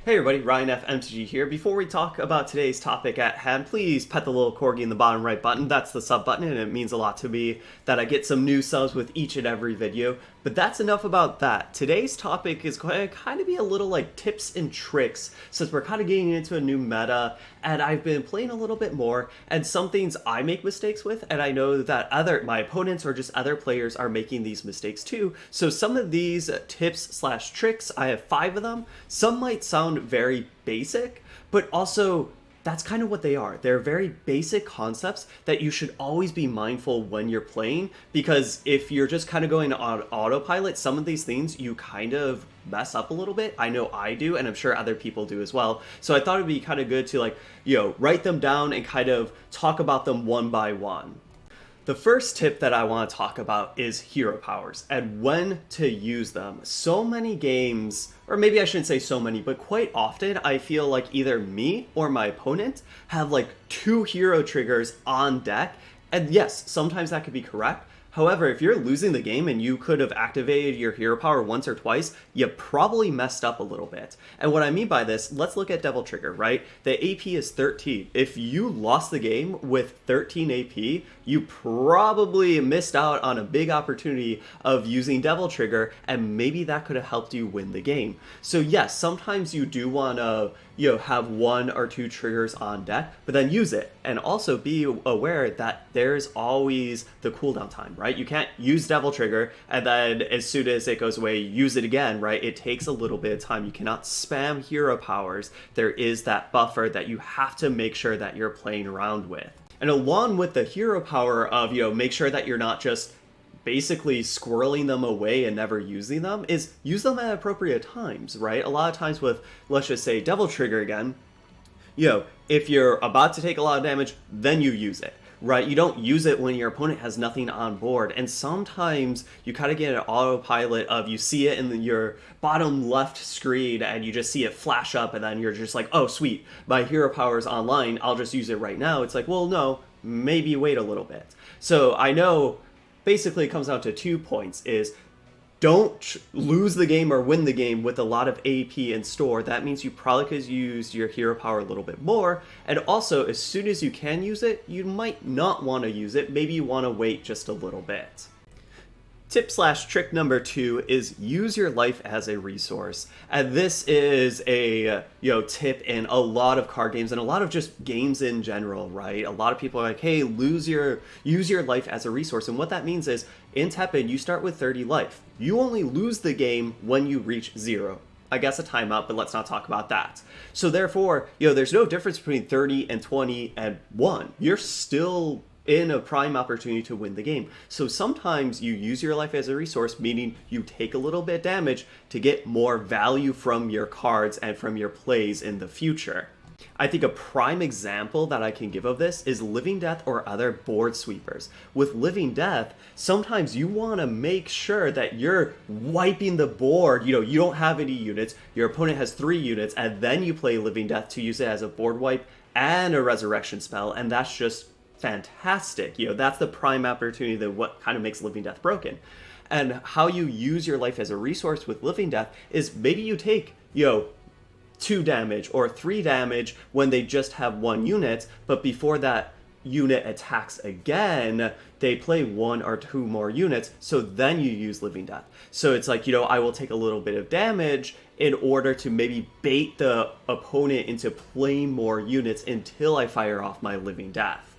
Hey everybody, Ryan FMTG here. Before we talk about today's topic at hand, please pet the little corgi in the bottom right button. That's the sub button, and it means a lot to me that I get some new subs with each and every video. But that's enough about that. Today's topic is going to kind of be a little like tips and tricks, since we're kind of getting into a new meta, and I've been playing a little bit more, and some things I make mistakes with, and I know that my opponents or just other players are making these mistakes too. So some of these tips/tricks, I have 5 of them. Some might sound very basic, but also that's kind of what they are. They're very basic concepts that you should always be mindful when you're playing, because if you're just kind of going on autopilot, some of these things you kind of mess up a little bit. I know I do, and I'm sure other people do as well. So I thought it'd be kind of good to write them down and kind of talk about them one by one. The first tip that I want to talk about is hero powers and when to use them. So many games, or maybe I shouldn't say so many, but quite often I feel like either me or my opponent have like 2 hero triggers on deck. And yes, sometimes that could be correct. However, if you're losing the game and you could have activated your hero power once or twice, you probably messed up a little bit. And what I mean by this, let's look at Devil Trigger, right? The AP is 13. If you lost the game with 13 AP, you probably missed out on a big opportunity of using Devil Trigger, and maybe that could have helped you win the game. So yes, sometimes you do want to have 1 or 2 triggers on deck, but then use it. And also be aware that there's always the cooldown time, right? You can't use Devil Trigger and then as soon as it goes away, use it again, right? It takes a little bit of time. You cannot spam hero powers. There is that buffer that you have to make sure that you're playing around with. And along with the hero power of, make sure that you're not just basically squirreling them away and never using them, is use them at appropriate times, right? A lot of times with, let's just say, Devil Trigger again, if you're about to take a lot of damage, then you use it, right? You don't use it when your opponent has nothing on board. And sometimes you kind of get an autopilot of you see it in your bottom left screen and you just see it flash up and then you're just like, oh sweet, my hero power is online, I'll just use it right now. It's like, well, no, maybe wait a little bit. So I know basically it comes down to 2 points is don't lose the game or win the game with a lot of AP in store. That means you probably could use your hero power a little bit more. And also, as soon as you can use it, you might not want to use it. Maybe you want to wait just a little bit. Tip/trick number 2 is use your life as a resource. And this is a tip in a lot of card games and a lot of just games in general, right? A lot of people are like, hey, use your life as a resource. And what that means is in Teppen, you start with 30 life. You only lose the game when you reach 0. I guess a timeout, but let's not talk about that. So therefore, there's no difference between 30 and 20 and 1. You're still in a prime opportunity to win the game. So sometimes you use your life as a resource, meaning you take a little bit damage to get more value from your cards and from your plays in the future. I think a prime example that I can give of this is Living Death or other board sweepers. With Living Death, sometimes you want to make sure that you're wiping the board. You don't have any units, your opponent has 3 units, and then you play Living Death to use it as a board wipe and a resurrection spell, and that's just fantastic. That's the prime opportunity that what kind of makes Living Death broken. And how you use your life as a resource with Living Death is maybe you take 2 damage or 3 damage when they just have 1 unit, but before that unit attacks again, they play 1 or 2 more units, so then you use Living Death. So it's like, I will take a little bit of damage in order to maybe bait the opponent into playing more units until I fire off my Living Death.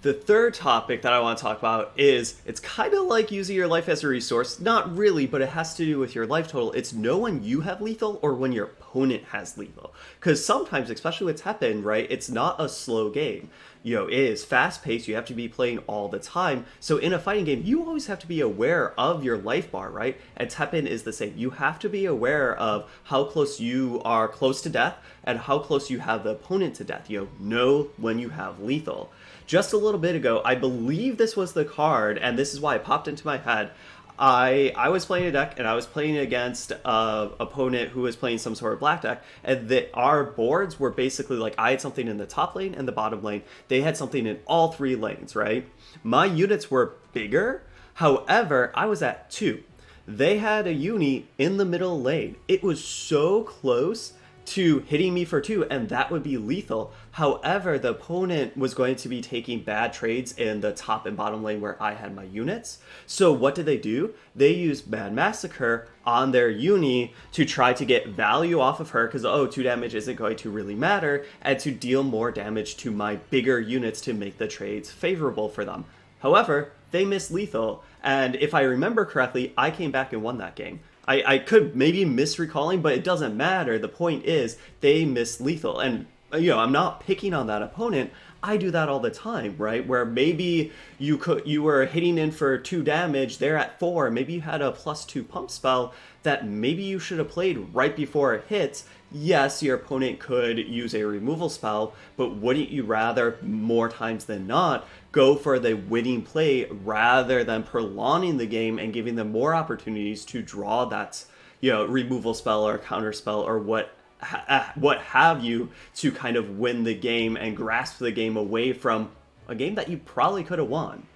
The third topic that I want to talk about is, it's kind of like using your life as a resource. Not really, but it has to do with your life total. It's know when you have lethal or when your opponent has lethal. Because sometimes, especially with Teppen, right, it's not a slow game. It is fast-paced. You have to be playing all the time. So in a fighting game, you always have to be aware of your life bar, right? And Teppen is the same. You have to be aware of how close you are close to death and how close you have the opponent to death. Know when you have lethal. Just a little bit ago, I believe this was the card, and this is why it popped into my head. I was playing a deck, and I was playing against an opponent who was playing some sort of black deck, and our boards were basically like, I had something in the top lane and the bottom lane. They had something in all 3 lanes, right? My units were bigger, however, I was at 2. They had a uni in the middle lane. It was so close to hitting me for 2, and that would be lethal. However, the opponent was going to be taking bad trades in the top and bottom lane where I had my units. So what did they do? They used Mad Massacre on their uni to try to get value off of her because, oh, 2 damage isn't going to really matter, and to deal more damage to my bigger units to make the trades favorable for them. However, they missed lethal, and if I remember correctly, I came back and won that game. I could maybe misrecalling, but it doesn't matter. The point is, they missed lethal. And, I'm not picking on that opponent. I do that all the time, right? Where maybe you were hitting in for 2 damage, they're at 4, maybe you had a +2 pump spell that maybe you should have played right before it hits. Yes, your opponent could use a removal spell, but wouldn't you rather, more times than not, go for the winning play rather than prolonging the game and giving them more opportunities to draw that, removal spell or counter spell or what have you to kind of win the game and grasp the game away from a game that you probably could have won.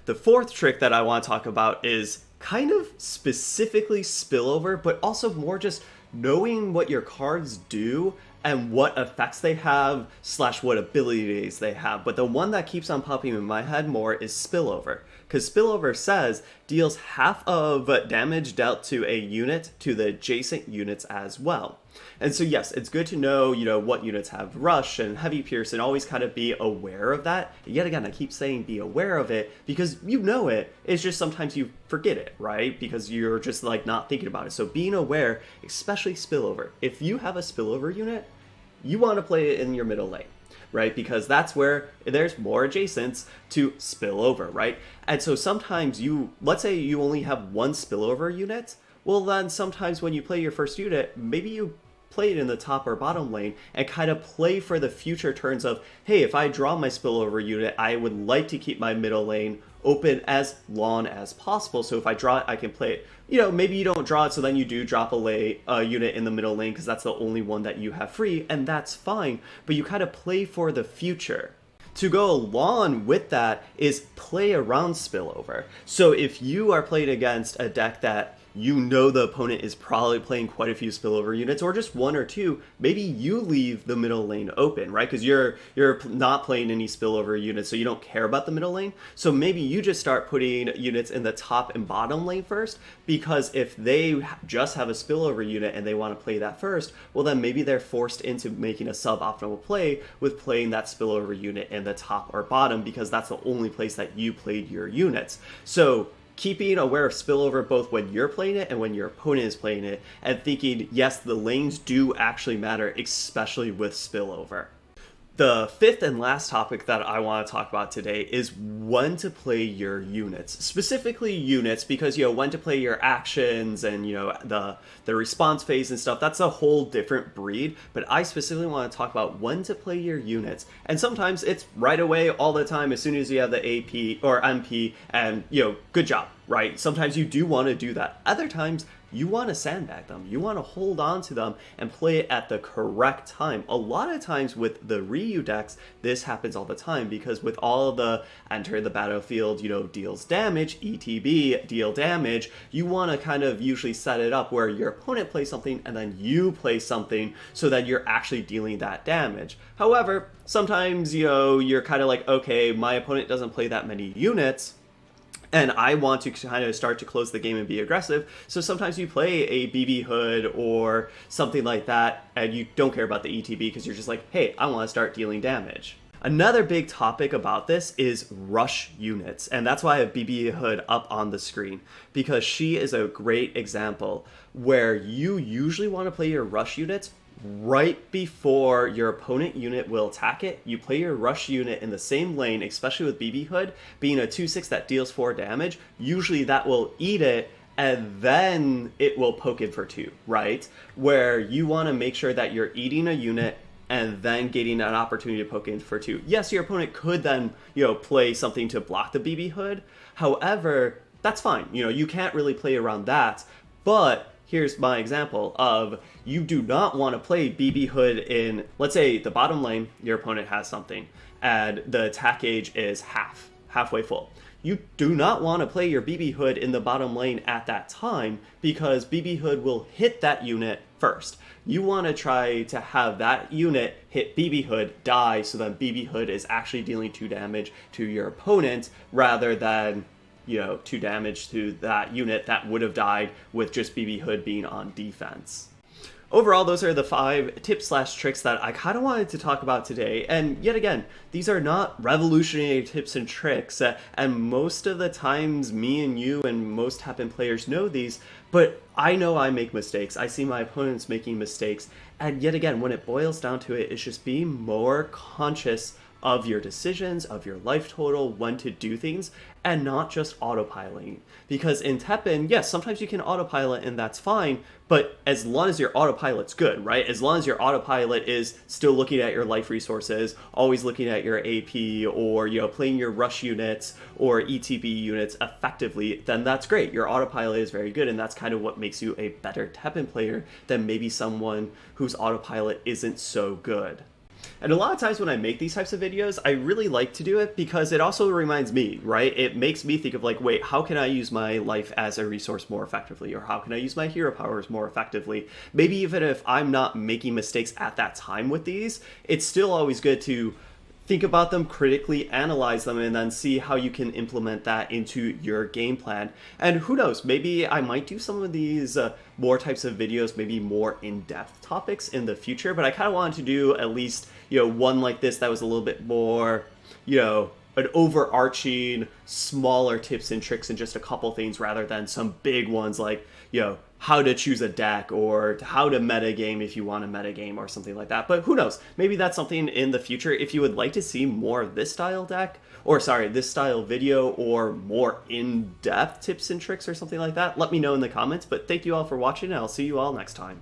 The fourth trick that I want to talk about is kind of specifically spillover, but also more just knowing what your cards do and what effects they have / what abilities they have. But the one that keeps on popping in my head more is spillover, because spillover says deals half of damage dealt to a unit to the adjacent units as well. And so yes, it's good to know, what units have rush and heavy pierce and always kind of be aware of that. Yet again, I keep saying be aware of it because you know it. It's just sometimes you forget it, right? Because you're just like not thinking about it. So being aware, especially spillover. If you have a spillover unit, you want to play it in your middle lane, right? Because that's where there's more adjacents to spill over, right? And so sometimes let's say you only have one spillover unit, well then sometimes when you play your first unit, maybe you play it in the top or bottom lane and kind of play for the future turns of, hey, if I draw my spillover unit, I would like to keep my middle lane open as long as possible. So if I draw it, I can play it. Maybe you don't draw it, so then you do drop a unit in the middle lane because that's the only one that you have free, and that's fine. But you kind of play for the future. To go along with that is play around spillover. So if you are playing against a deck that the opponent is probably playing quite a few spillover units, or just 1 or 2, maybe you leave the middle lane open, right? Because you're not playing any spillover units, so you don't care about the middle lane. So maybe you just start putting units in the top and bottom lane first, because if they just have a spillover unit and they want to play that first, well then maybe they're forced into making a suboptimal play with playing that spillover unit in the top or bottom, because that's the only place that you played your units. So keeping aware of spillover both when you're playing it and when your opponent is playing it, and thinking, yes, the lanes do actually matter, especially with spillover. The fifth and last topic that I want to talk about today is when to play your units. Specifically units, because when to play your actions and the response phase and stuff, that's a whole different breed. But I specifically want to talk about when to play your units. And sometimes it's right away, all the time, as soon as you have the AP or MP, and good job, right? Sometimes you do want to do that. Other times you want to sandbag them. You want to hold on to them and play it at the correct time. A lot of times with the Ryu decks, this happens all the time, because with all of the enter the battlefield, deals damage, ETB, deal damage, you want to kind of usually set it up where your opponent plays something and then you play something so that you're actually dealing that damage. However, sometimes, you're kind of like, okay, my opponent doesn't play that many units, and I want to kind of start to close the game and be aggressive. So sometimes you play a BB Hood or something like that, and you don't care about the ETB because you're just like, hey, I want to start dealing damage. Another big topic about this is rush units, and that's why I have BB Hood up on the screen, because she is a great example where you usually want to play your rush units right before your opponent unit will attack it. You play your rush unit in the same lane, especially with BB Hood being a 2/6 that deals 4 damage. Usually that will eat it, and then it will poke in for 2, right? Where you want to make sure that you're eating a unit and then getting an opportunity to poke in for 2. Yes, your opponent could then, play something to block the BB Hood. However, that's fine. You can't really play around that. But here's my example of, you do not want to play BB Hood in, let's say, the bottom lane, your opponent has something, and the attack gauge is halfway full. you do not want to play your BB Hood in the bottom lane at that time because BB Hood will hit that unit first. You want to try to have that unit hit BB Hood, die, so that BB Hood is actually dealing 2 damage to your opponent rather than, 2 damage to that unit that would have died with just BB Hood being on defense. Overall, those are the 5 tips/tricks that I kind of wanted to talk about today. And yet again, these are not revolutionary tips and tricks. And most of the times, me and you and most Teppen players know these, but I know I make mistakes. I see my opponents making mistakes. And yet again, when it boils down to it, it's just being more conscious of your decisions, of your life total, when to do things, and not just autopiloting. Because in Teppen, yes, sometimes you can autopilot and that's fine, but as long as your autopilot's good, right? As long as your autopilot is still looking at your life resources, always looking at your AP, or playing your rush units or ETB units effectively, then that's great. Your autopilot is very good, and that's kind of what makes you a better Teppen player than maybe someone whose autopilot isn't so good. And a lot of times when I make these types of videos, I really like to do it because it also reminds me, right? It makes me think of like, wait, how can I use my life as a resource more effectively? Or how can I use my hero powers more effectively? Maybe even if I'm not making mistakes at that time with these, it's still always good to think about them critically, analyze them, and then see how you can implement that into your game plan. And who knows, maybe I might do some of these more types of videos, maybe more in-depth topics in the future, but I kind of wanted to do at least, one like this that was a little bit more, an overarching, smaller tips and tricks and just a couple things rather than some big ones like, how to choose a deck or how to metagame if you want to metagame or something like that. But who knows? Maybe that's something in the future. If you would like to see more of this style deck, or sorry, this style video or more in-depth tips and tricks or something like that, let me know in the comments. But thank you all for watching, and I'll see you all next time.